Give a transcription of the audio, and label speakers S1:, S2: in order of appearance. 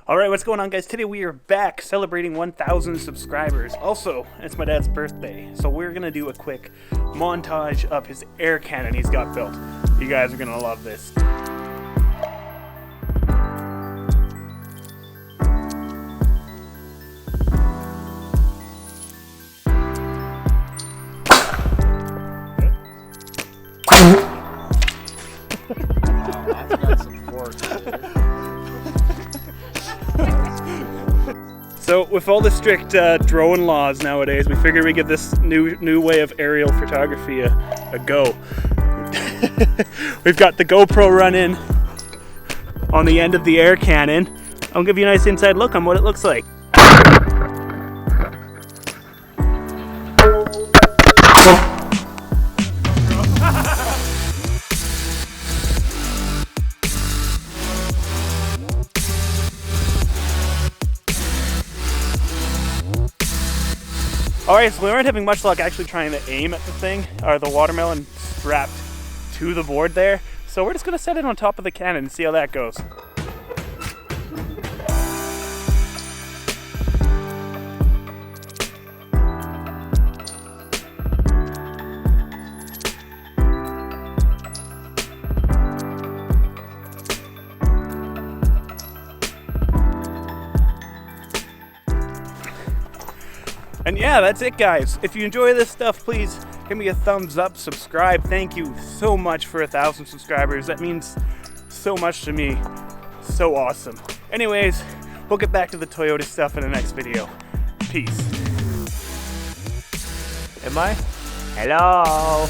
S1: Alright, what's going on, guys? Today we are back celebrating 1,000 subscribers. Also, it's my dad's birthday, so we're gonna do a quick montage of his air cannon he's got built. You guys are gonna love this.
S2: That's got some force.
S1: So, with all the strict drone laws nowadays, we figured we'd give this new way of aerial photography a go. We've got the GoPro running on the end of the air cannon. I'll give you a nice inside look on what it looks like. Alright, so we weren't having much luck actually trying to aim at the thing, or the watermelon strapped to the board there. So we're just going to set it on top of the cannon and see how that goes. And yeah, that's it, guys. If you enjoy this stuff, please give me a thumbs up, subscribe. Thank you so much for 1,000 subscribers. That means so much to me. So awesome. Anyways, we'll get back to the Toyota stuff in the next video. Peace.
S2: Am I? Hello.